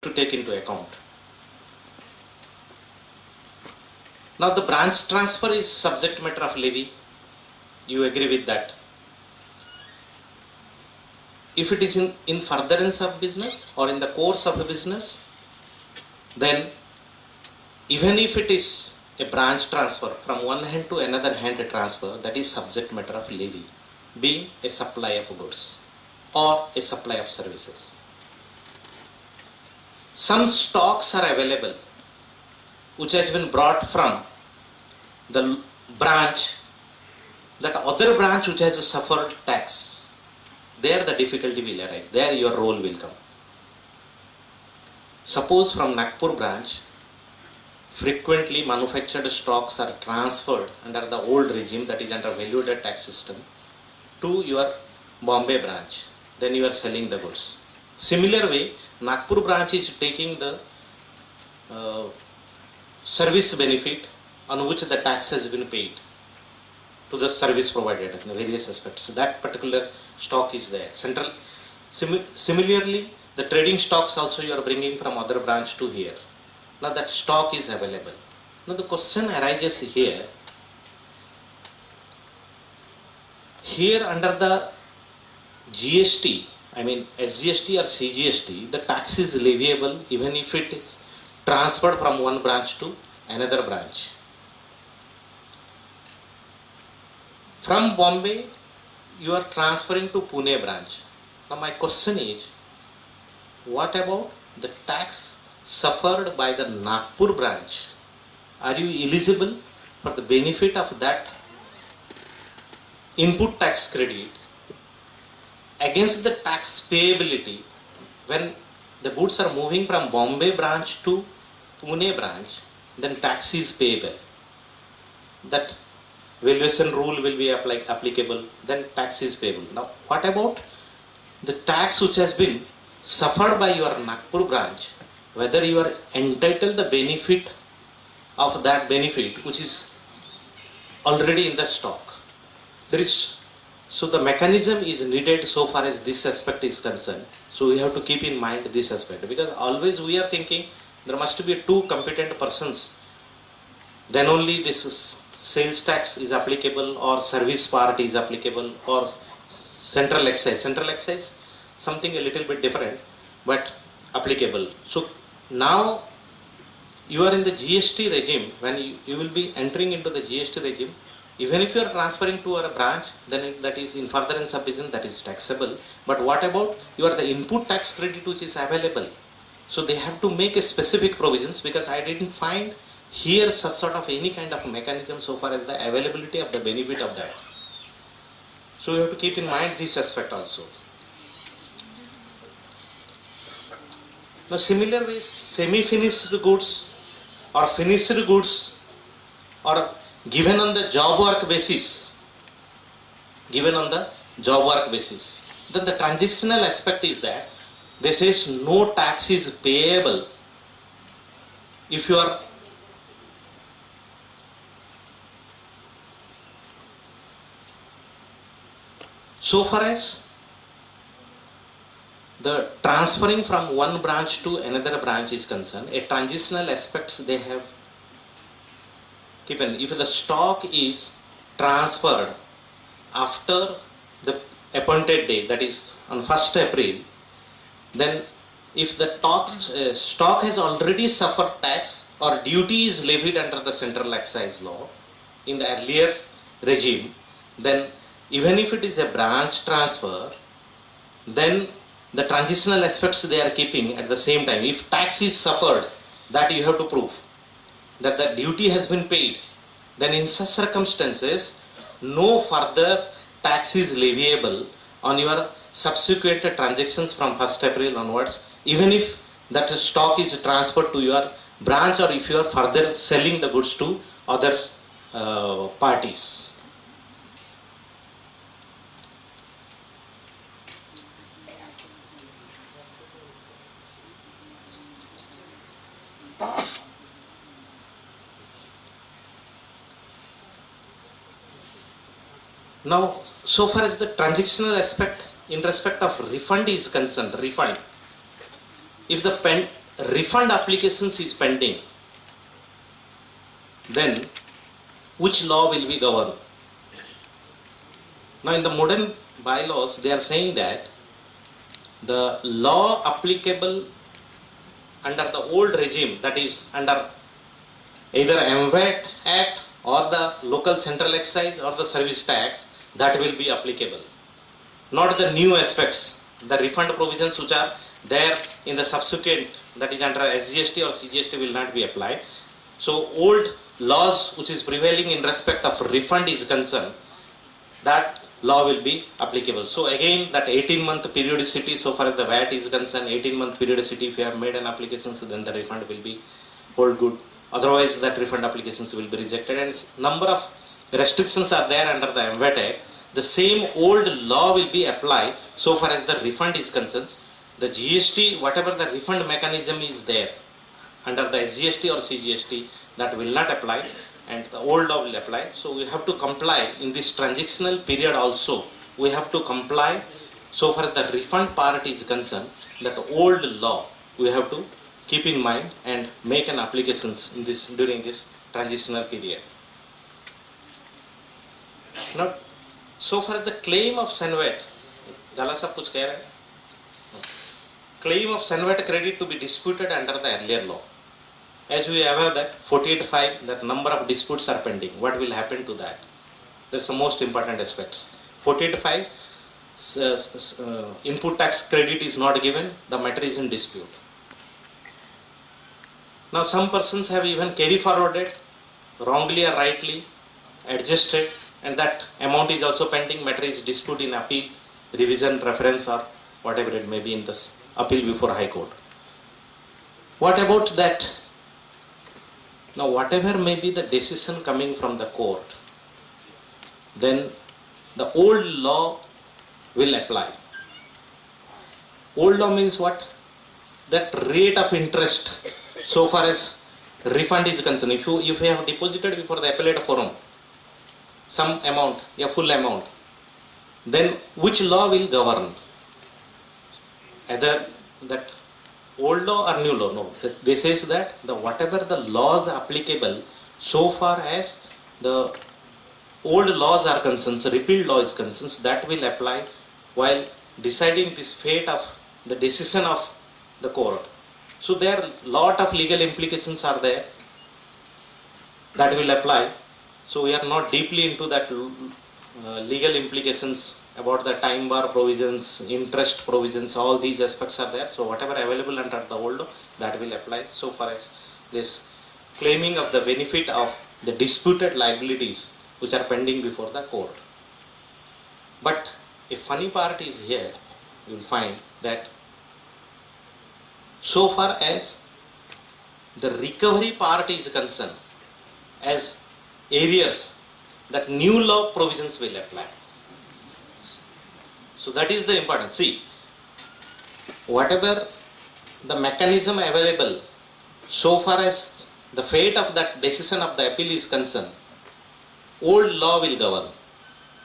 to take into account. Now the branch transfer is subject matter of levy. You agree with that? If it is in furtherance of business or in the course of the business, then even if it is a branch transfer from one hand to another hand transfer, that is subject matter of levy, being a supply of goods or a supply of services. Some stocks are available which has been brought from the branch, that other branch which has suffered tax. There the difficulty will arise, there your role will come. Suppose from Nagpur branch, frequently manufactured stocks are transferred under the old regime, that is under value-added tax system, to your Bombay branch. Then you are selling the goods. Similar way, Nagpur branch is taking the service benefit on which the tax has been paid to the service provided in the various aspects. That particular stock is there. Similarly, the trading stocks also you are bringing from other branch to here. Now that stock is available. Now the question arises here. Here under the GST, I mean SGST or CGST, the tax is leviable even if it is transferred from one branch to another branch. From Bombay, you are transferring to Pune branch. Now my question is, what about the tax suffered by the Nagpur branch? Are you eligible for the benefit of that input tax credit against the tax payability when the goods are moving from Bombay branch to Pune branch? Then tax is payable. That valuation rule will be applicable, then tax is payable. Now what about the tax which has been suffered by your Nagpur branch, whether you are entitled the benefit of that benefit which is already in the stock? So the mechanism is needed so far as this aspect is concerned. So we have to keep in mind this aspect, because always we are thinking there must be two competent persons, then only this is sales tax is applicable or service part is applicable or central excise. Central excise, something a little bit different, but applicable. So now you are in the GST regime. When you will be entering into the GST regime, even if you are transferring to a branch, then that is in furtherance of business, that is taxable. But what about the input tax credit which is available? So they have to make a specific provisions, because I didn't find here such sort of any kind of mechanism so far as the availability of the benefit of that. So you have to keep in mind this aspect also. Now similar way, semi-finished goods or finished goods are given on the job work basis. Given on the job work basis. Then the transactional aspect is that they says no tax is payable if you are so far as the transferring from one branch to another branch is concerned, a transitional aspects they have given. If the stock is transferred after the appointed day, that is on 1st April, then if the stock has already suffered tax or duty is levied under the central excise law in the earlier regime, then even if it is a branch transfer, then the transitional aspects they are keeping at the same time. If tax is suffered, that you have to prove that the duty has been paid. Then in such circumstances, no further tax is leviable on your subsequent transactions from 1st April onwards, even if that stock is transferred to your branch or if you are further selling the goods to other parties. Now, so far as the transactional aspect in respect of refund is concerned, refund, if refund applications is pending, then which law will be governed? Now in the modern bylaws, they are saying that the law applicable under the old regime, that is under either MVAT Act or the local central excise or the service tax, that will be applicable. Not the new aspects, the refund provisions which are there in the subsequent, that is under SGST or CGST, will not be applied. So old laws which is prevailing in respect of refund is concerned, that law will be applicable. So again, that 18-month periodicity, so far as the VAT is concerned, 18-month periodicity, if you have made an application, so then the refund will be hold good. Otherwise, that refund applications will be rejected, and number of restrictions are there under the MVAT Act. The same old law will be applied so far as the refund is concerned. The GST, whatever the refund mechanism is there under the SGST or CGST, that will not apply, and the old law will apply. So we have to comply in this transitional period also. We have to comply so far as the refund part is concerned, that old law we have to keep in mind and make an applications in this during this transitional period. Now, so far as the claim of SENVAT, Jala sab kuch keh rahe hain? Claim of SENVAT credit to be disputed under the earlier law. As we are aware that 48.5, that number of disputes are pending. What will happen to that? That's the most important aspects. 48.5, input tax credit is not given, the matter is in dispute. Now some persons have even carry forwarded, wrongly or rightly, adjusted, and that amount is also pending, matter is dispute in appeal, revision, reference, or whatever it may be in this appeal before High Court. What about that? Now whatever may be the decision coming from the court, then the old law will apply. Old law means what? That rate of interest so far as refund is concerned. If you have deposited before the appellate forum some amount, a full amount, then which law will govern? Either that old law or new law? No. This says that the whatever the laws applicable so far as the old laws are concerned, so repealed law is concerned, that will apply while deciding this fate of the decision of the court. So there are lot of legal implications are there that will apply. So we are not deeply into that legal implications about the time bar provisions, interest provisions, all these aspects are there. So whatever available under the old law, that will apply so far as this claiming of the benefit of the disputed liabilities which are pending before the court. But a funny part is here, you will find that so far as the recovery part is concerned, as arrears, that new law provisions will apply. So that is the important. See, whatever the mechanism available so far as the fate of that decision of the appeal is concerned, old law will govern.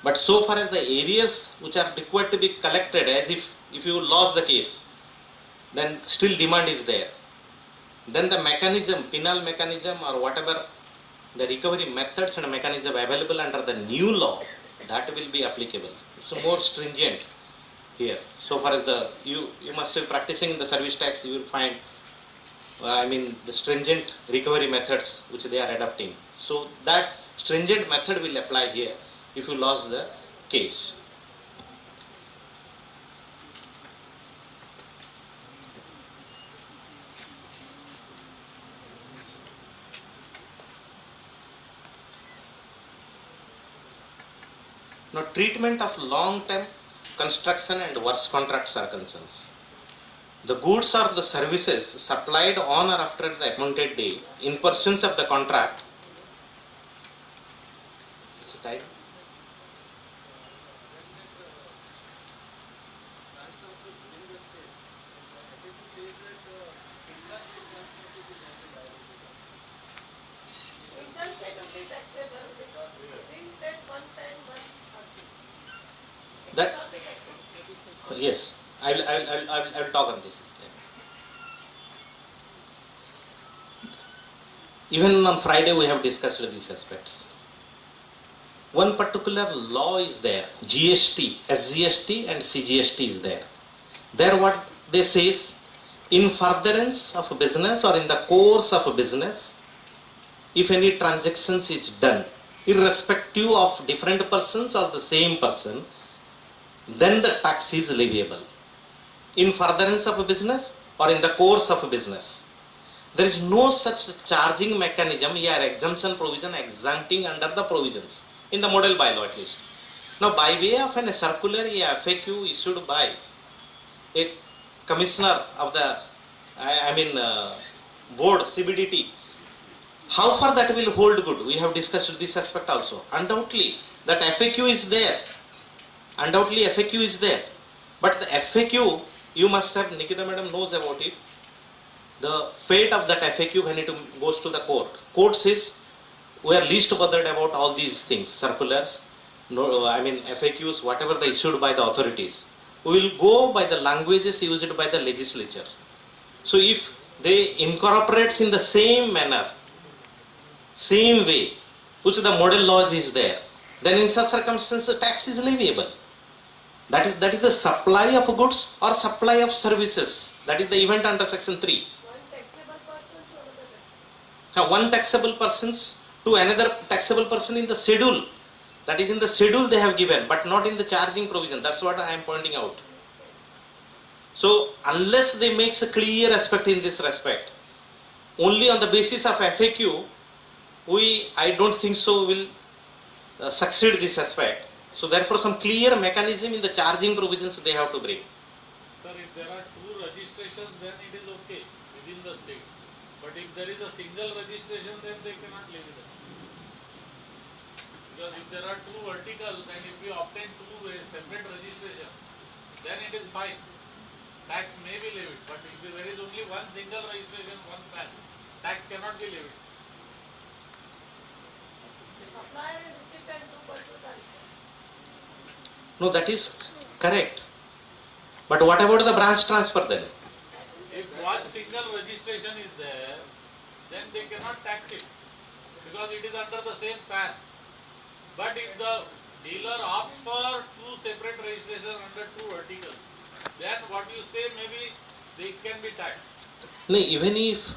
But so far as the arrears which are required to be collected, as if you lost the case, then still demand is there. Then the mechanism, penal mechanism or whatever the recovery methods and mechanism available under the new law, that will be applicable. So more stringent here. So far as the you must be practicing in the service tax, you will find the stringent recovery methods which they are adopting. So that stringent method will apply here if you lost the case. Now, treatment of long-term construction and works contracts are concerned. The goods or the services supplied on or after the appointed day in pursuance of the contract. Is it time? That yes, I will talk on this. Even on Friday we have discussed these aspects. One particular law is there, GST, SGST and CGST is there. There what they say is, in furtherance of a business or in the course of a business, if any transactions is done, irrespective of different persons or the same person, then the tax is leviable. In furtherance of a business or in the course of a business. There is no such charging mechanism or exemption provision exempting under the provisions, in the model bylaw at least. Now by way of a circular FAQ issued by a commissioner of the board CBDT, how far that will hold good? We have discussed this aspect also. Undoubtedly that FAQ is there. Undoubtedly FAQ is there. But the FAQ, you must have, Nikita madam knows about it, the fate of that FAQ when it goes to the court. Court says, we are least bothered about all these things, circulars, FAQs, whatever they issued by the authorities. We will go by the languages used by the legislature. So if they incorporates in the same manner, same way, which the model laws is there, then in such circumstances tax is leviable. That is the supply of goods or supply of services. That is the event under section 3. One taxable person to another taxable person in the schedule. That is in the schedule they have given, but not in the charging provision. That's what I am pointing out. So unless they make a clear aspect in this respect, only on the basis of FAQ, I don't think so will succeed this aspect. So therefore some clear mechanism in the charging provisions they have to bring. Sir, if there are two registrations, then it is okay within the state. But if there is a single registration, then they cannot live with it. Because if there are two verticals and if you obtain two separate registration, then it is fine. Tax may be levied. But if there is only one single registration, one PAN, tax cannot be levied. Supplier and recipient, two persons are equal. No, that is correct. But what about the branch transfer then? If one single registration is there, then they cannot tax it because it is under the same PAN. But if the dealer opts for two separate registrations under two verticals, then what you say maybe they can be taxed. No, even if,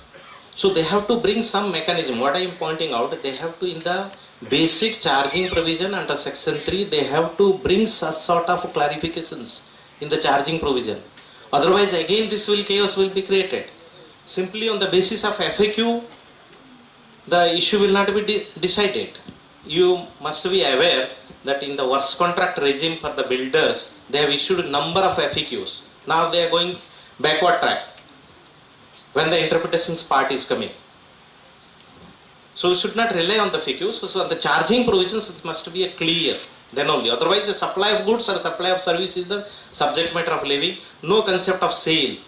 so they have to bring some mechanism. What I am pointing out, they have to, in the basic charging provision under section 3, they have to bring such sort of clarifications in the charging provision. Otherwise again this chaos will be created. Simply on the basis of FAQ, the issue will not be decided. You must be aware that in the works contract regime for the builders, they have issued a number of FAQs. Now they are going backward track when the interpretations part is coming. So we should not rely on the FAQs. So the charging provisions it must be clear. Then only. Otherwise the supply of goods or supply of service is the subject matter of levy. No concept of sale.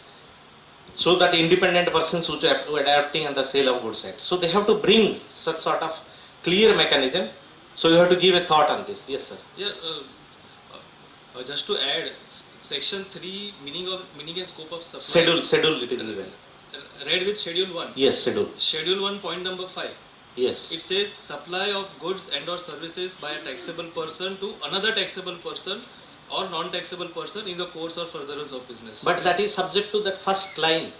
So that independent persons which are adapting on the sale of goods act. So they have to bring such sort of clear mechanism. So you have to give a thought on this. Yes, sir. Yeah, just to add, section 3 meaning and scope of supply. Schedule it is given. Read with schedule 1. Yes, schedule. Schedule 1 point number 5. Yes. It says supply of goods and or services by a taxable person to another taxable person or non-taxable person in the course or furtherance of business. But that is subject to that first line.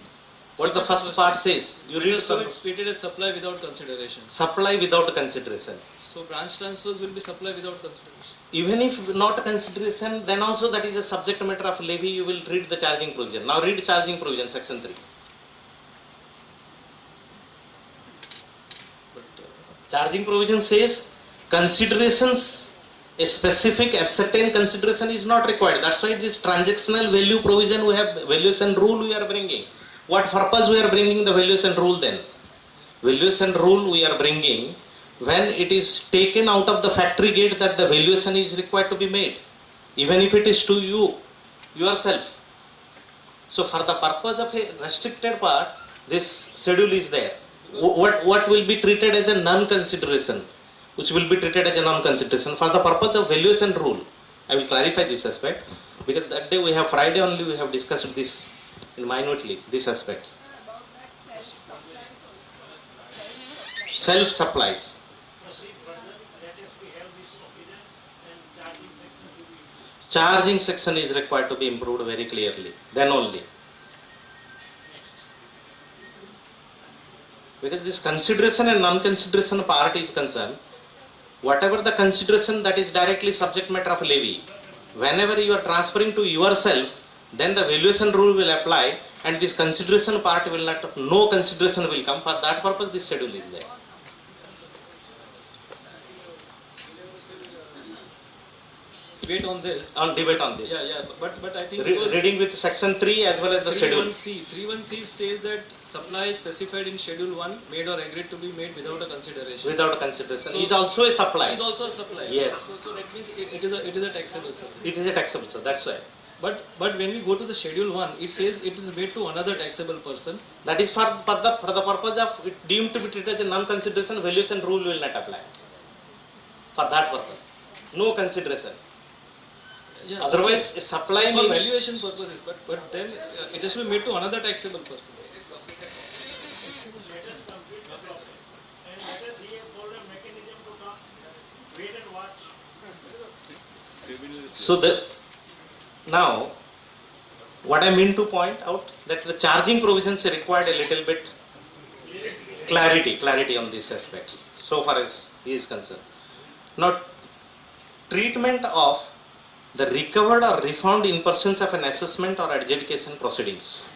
What the first part says. You read so it's treated as supply without consideration. Supply without consideration. So branch transfers will be supply without consideration. Even if not consideration, then also that is a subject matter of levy. You will read the charging provision. Now read charging provision, section 3. Charging provision says considerations, a specific ascertained consideration is not required. That's why this transactional value provision we have, valuation rule we are bringing. What purpose we are bringing the valuation rule then? Valuation rule we are bringing when it is taken out of the factory gate that the valuation is required to be made. Even if it is to you, yourself. So for the purpose of a restricted part, this schedule is there. What will be treated as a non-consideration, which will be treated as a non-consideration for the purpose of valuation rule. I will clarify this aspect because that day we have Friday only we have discussed this in minutely, this aspect. About that self-supplies also. self-supplies. Proceed further, let us we have this opinion and charging section to be. Charging section is required to be improved very clearly, then only. Because this consideration and non-consideration part is concerned, whatever the consideration that is directly subject matter of levy, whenever you are transferring to yourself, then the valuation rule will apply and this consideration part will not, no consideration will come. For that purpose this schedule is there. Debate on this. On debate on this. Yeah, but I think because Reading with section 3 as well as the schedule. 31C says that supply is specified in schedule 1 made or agreed to be made without a consideration. Without a consideration. So is also a supply. Is also a supply. Yes. So that means it is a taxable service. It is a taxable, sir. That's why. But when we go to the schedule 1, it says it is made to another taxable person. That is for the purpose of it deemed to be treated as a non-consideration, valuation rule will not apply. For that purpose. No consideration. Yeah, Otherwise, a supply for means valuation purposes, but then it has to be made to another taxable person. Let us complete the problem and let us see a golden mechanism to come. Wait and watch. so. Now, what I mean to point out that the charging provisions required a little bit clarity on these aspects. So far as he is concerned. Now, treatment of the recovered or refund in persons of an assessment or adjudication proceedings.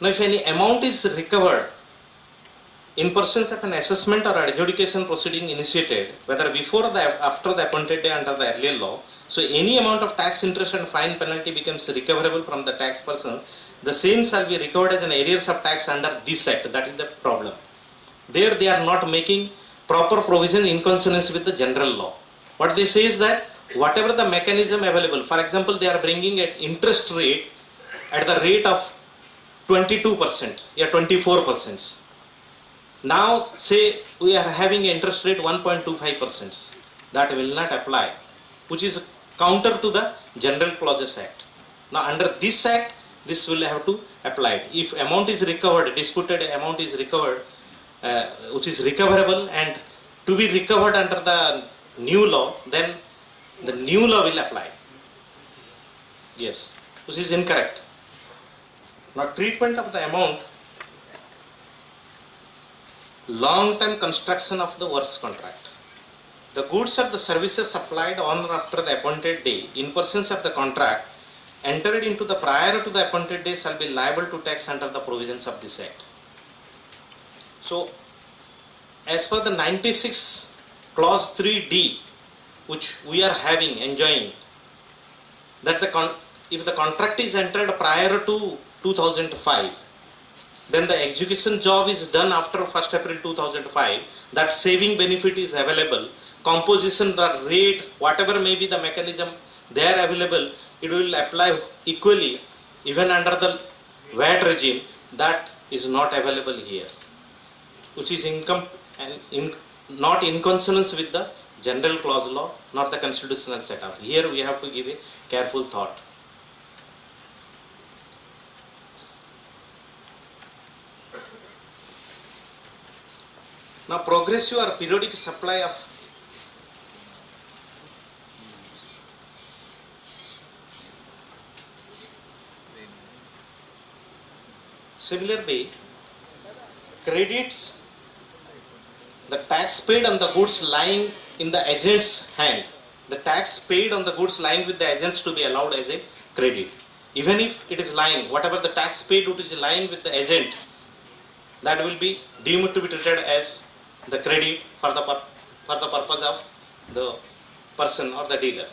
Now, if any amount is recovered in persons of an assessment or adjudication proceeding initiated, whether before or after the appointed day under the earlier law, so any amount of tax, interest and fine penalty becomes recoverable from the tax person, the same shall be recovered as an arrears of tax under this act. That is the problem. There they are not making proper provision in consonance with the general law. What they say is that whatever the mechanism available, for example, they are bringing an interest rate at the rate of 22%, yeah, 24%. Now say we are having an interest rate 1.25%. That will not apply, which is counter to the General Clauses Act. Now under this act, this will have to apply it. If amount is recovered, disputed amount is recovered, which is recoverable and to be recovered under the new law, then the new law will apply. Yes, which is incorrect. Now treatment of the amount, long-term construction of the works contract. The goods or the services supplied on or after the appointed day in persons of the contract entered into the prior to the appointed day shall be liable to tax under the provisions of this act. So, as per the 96 clause 3D, which we are enjoying, that if the contract is entered prior to 2005, then the execution job is done after 1st April 2005, that saving benefit is available, composition, the rate, whatever may be the mechanism there available, it will apply equally even under the VAT regime. That is not available here, which is not in consonance with the general clause law nor the constitutional setup. Here we have to give a careful thought. Now progressive or periodic supply of similar way, credits the tax paid on the goods lying in the agent's hand. The tax paid on the goods lying with the agents to be allowed as a credit. Even if it is lying, whatever the tax paid which is lying with the agent, that will be deemed to be treated as the credit for the purpose of the person or the dealer.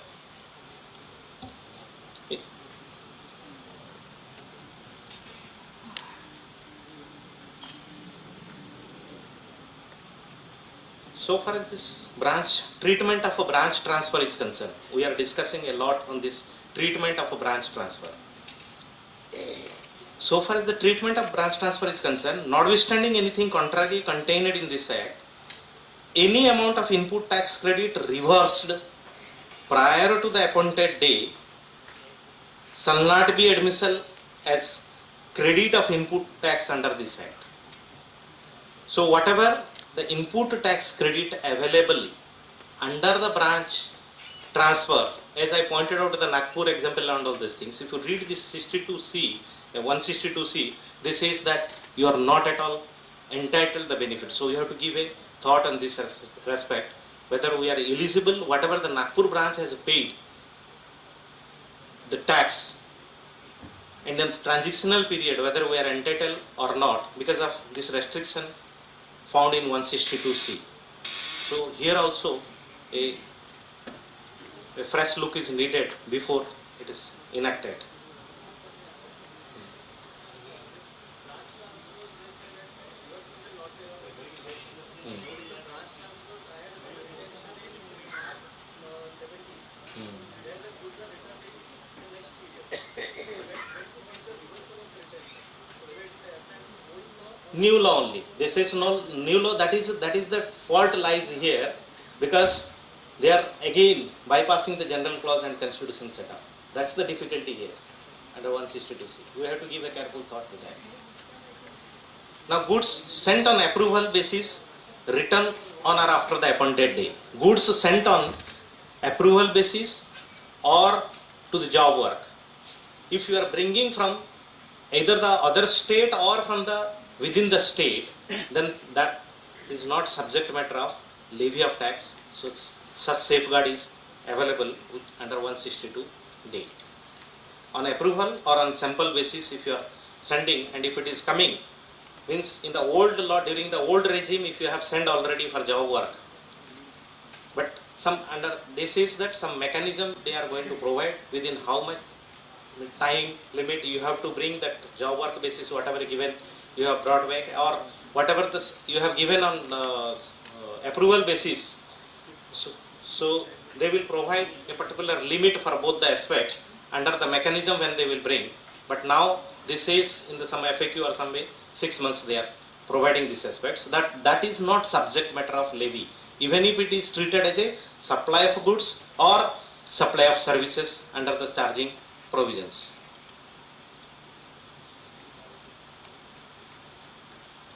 So far as this treatment of a branch transfer is concerned, we are discussing a lot on this treatment of a branch transfer. So far as the treatment of branch transfer is concerned, notwithstanding anything contrary contained in this act, any amount of input tax credit reversed prior to the appointed day shall not be admissible as credit of input tax under this act. So whatever the input tax credit available under the branch transfer, as I pointed out the Nagpur example and all these things, if you read this 62C, 162C, this says that you are not at all entitled the benefit. So you have to give a thought on this respect, whether we are eligible, whatever the Nagpur branch has paid the tax in the transitional period, whether we are entitled or not because of this restriction found in 162C. So here also a fresh look is needed before it is enacted. New law only. This is no new law. That is the fault lies here, because they are again bypassing the general clause and constitution setup. That's the difficulty here under 162C. We have to give a careful thought to that. Now, goods sent on approval basis, return on or after the appointed day. Goods sent on approval basis or to the job work. If you are bringing from either the other state or from the within the state, then that is not subject matter of levy of tax. So such safeguard is available under 162D. On approval or on sample basis, if you are sending and if it is coming, means in the old law, during the old regime, if you have sent already for job work, but some under this is that some mechanism they are going to provide within how much time limit you have to bring that job work basis, whatever given you have brought back, or whatever this you have given on approval basis. So they will provide a particular limit for both the aspects under the mechanism when they will bring. But now this is in the some FAQ or some way 6 months they are providing these aspects. That is not subject matter of levy, even if it is treated as a supply of goods or supply of services under the charging provisions.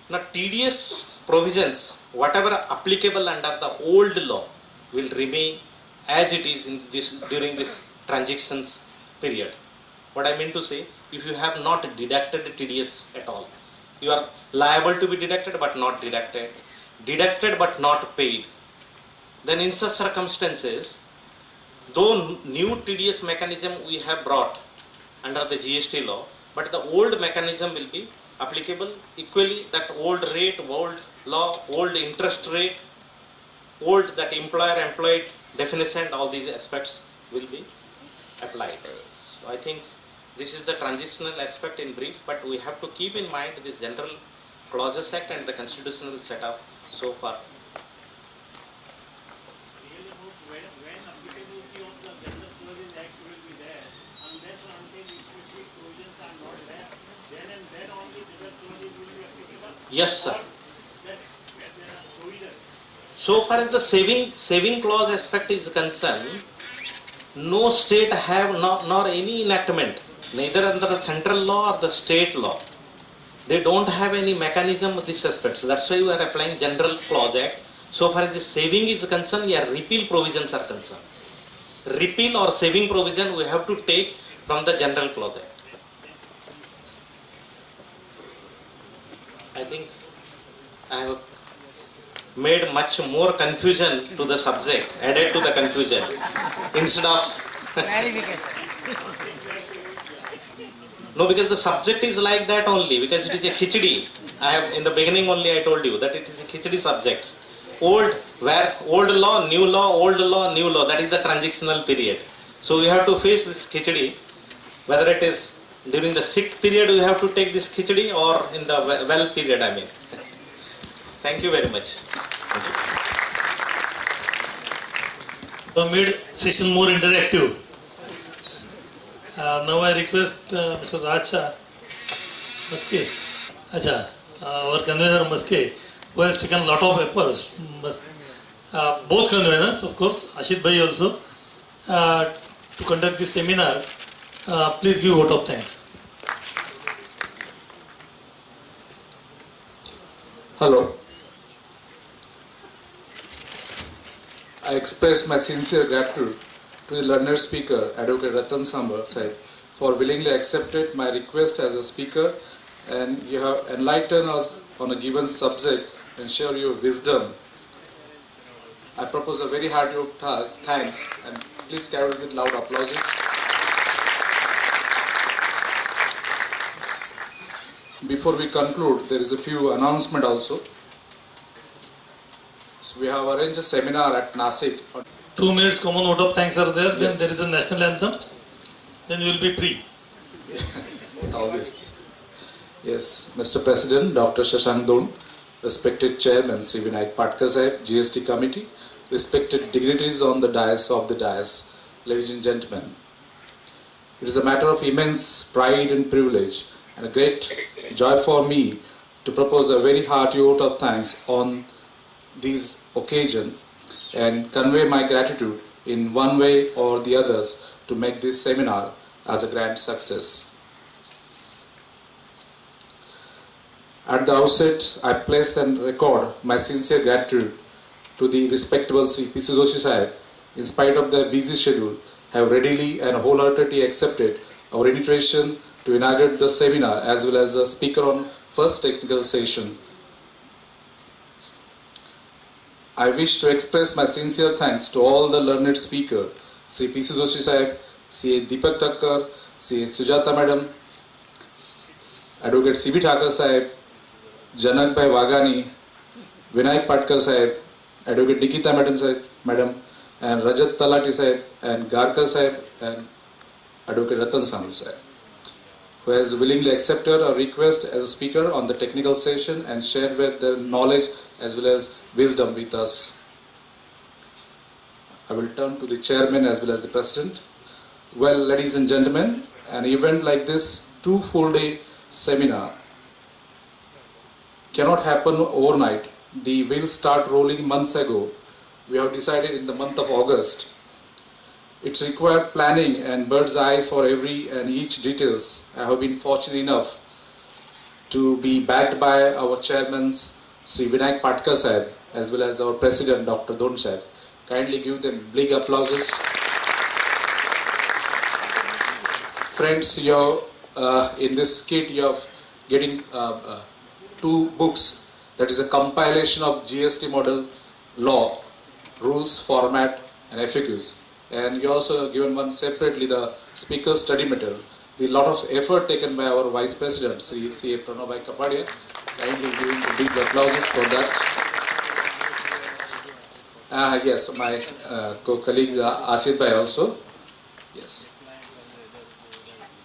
Now TDS provisions, whatever applicable under the old law, will remain as it is in this during this transactions period. What I mean to say, if you have not deducted TDS at all, you are liable to be deducted but not deducted, deducted but not paid, then in such circumstances, though new TDS mechanism we have brought under the GST law, but the old mechanism will be applicable equally. That old rate, old law, old interest rate, old that employer-employed definition, all these aspects will be applied. So I think this is the transitional aspect in brief, but we have to keep in mind this General Clauses Act and the constitutional setup so far. Really when applicability of the General Clauses Act will be there, unless and until specific provisions are not there, then and then only General Clauses will be applicable. Yes, sir. Or that there are provisions. So far as the saving clause aspect is concerned, no state have nor any enactment, neither under the central law or the state law. They don't have any mechanism of these aspects. That's why we are applying General Clause Act. So far as the saving is concerned, yeah, repeal provisions are concerned. Repeal or saving provision we have to take from the General Clause Act. I think I have made much more confusion to the subject, added to the confusion, instead of no, because the subject is like that only, because it is a khichdi. I have in the beginning only I told you that it is a khichdi subjects. Old law, new law, old law, new law. That is the transitional period. So we have to face this khichdi, whether it is during the sick period we have to take this khichdi or in the well period. I mean. Thank you very much. Made session more interactive. Now I request Mr. Racha Maske, our convener Maske, who has taken a lot of efforts, both conveners, of course, Ashit Bhai also, to conduct this seminar. Please give vote of thanks. Hello. I express my sincere gratitude to the learned speaker, Advocate Ratan Samal Part II, for willingly accepted my request as a speaker, and you have enlightened us on a given subject and share your wisdom. I propose a very hearty thanks, and please carry it with loud applauses. Before we conclude, there is a few announcement also. So we have arranged a seminar at Nasik. 2 minutes common vote of thanks are there, then Yes. there is a national anthem, then you will be free. Obviously. Yes, Mr. President, Dr. Shashank Don, respected Chairman Sri Vinayak Patkar Sahib, GST Committee, respected dignitaries on the dais of the dais, ladies and gentlemen. It is a matter of immense pride and privilege and a great joy for me to propose a very hearty vote of thanks on this occasion and convey my gratitude in one way or the others to make this seminar as a grand success. At the outset, I place and record my sincere gratitude to the respectable Sri P.C. Joshi Sahib, in spite of their busy schedule, have readily and wholeheartedly accepted our invitation to inaugurate the seminar as well as a speaker on first technical session. I wish to express my sincere thanks to all the learned speakers, Sri P.C. Joshi Sahib, C.A. Deepak Thakkar, C.A. Sujata Madam, Advocate C.B. Thakkar Sahib, Janak Bhai Wagani, Vinayak Patkar Sahib, Advocate Nikita Madam, and Rajat Talati Sahib, and Garkar Sahib, and Advocate Ratan Samal Sahib, who has willingly accepted our request as a speaker on the technical session and shared with their knowledge as well as wisdom with us. I will turn to the chairman as well as the president. Well, ladies and gentlemen, an event like this, 2 full day seminar, cannot happen overnight. The wheels start rolling months ago. We have decided in the month of August. It's required planning and bird's eye for every and each details. I have been fortunate enough to be backed by our chairman, Sri Vinayak Patkar Sahib, as well as our president, Dr. Don Sahib. Kindly give them big applauses. Friends, in this kit you are getting 2 books. That is a compilation of GST model law, rules, format, and FAQs. And you also given one separately, the speaker study material. The lot of effort taken by our Vice President, Sri C.A. Pranobhai Kapadia. Kindly giving the big applauses for that. Yes, my co-colleague Ashit Bhai also. Yes.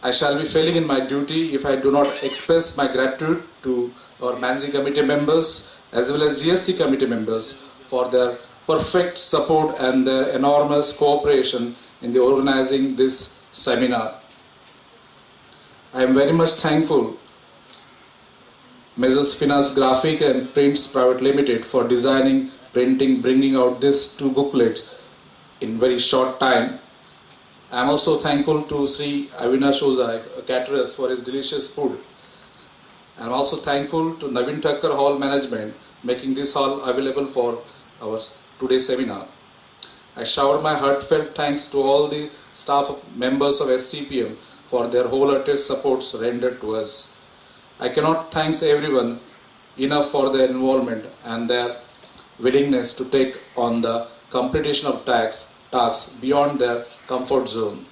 I shall be failing in my duty if I do not express my gratitude to our managing committee members as well as GST committee members for their perfect support and their enormous cooperation in the organizing this seminar. I am very much thankful Messrs. Finance Graphic and Prints Private Limited for designing, printing, bringing out these 2 booklets in very short time. I am also thankful to Sri Avinash Oza, a caterers, for his delicious food. I am also thankful to Navin Thakkar Hall Management making this hall available for our today's seminar. I shower my heartfelt thanks to all the staff members of STPM for their wholehearted supports rendered to us. I cannot thank everyone enough for their involvement and their willingness to take on the completion of tasks beyond their comfort zone.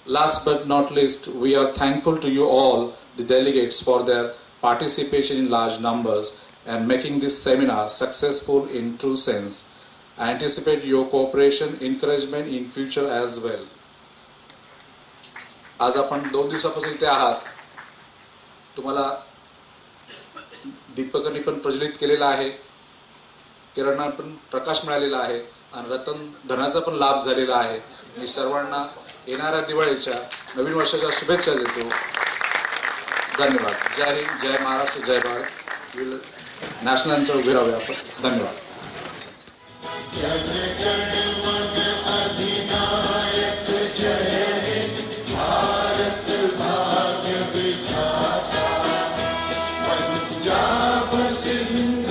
Last but not least, we are thankful to you all, the delegates, for their participation in large numbers and making this seminar successful in true sense. I anticipate your cooperation, encouragement in future as well. आज आपण 2 दिवसापासून इथे आहात. तुम्हाला दीपकांनी पण प्रज्वलित केलेला आहे, किरणांना पण प्रकाश मिळालेला आहे आणि रतन धनाचा पण लाभ झालेला आहे. मी सर्वांना येणाऱ्या दिवाळीच्या नवीन वर्षाच्या शुभेच्छा देतो. धन्यवाद. जय हिंद, जय महाराष्ट्र, जय भारत. नॅशनल अँथम उभे राहूया आपण. धन्यवाद. Siddha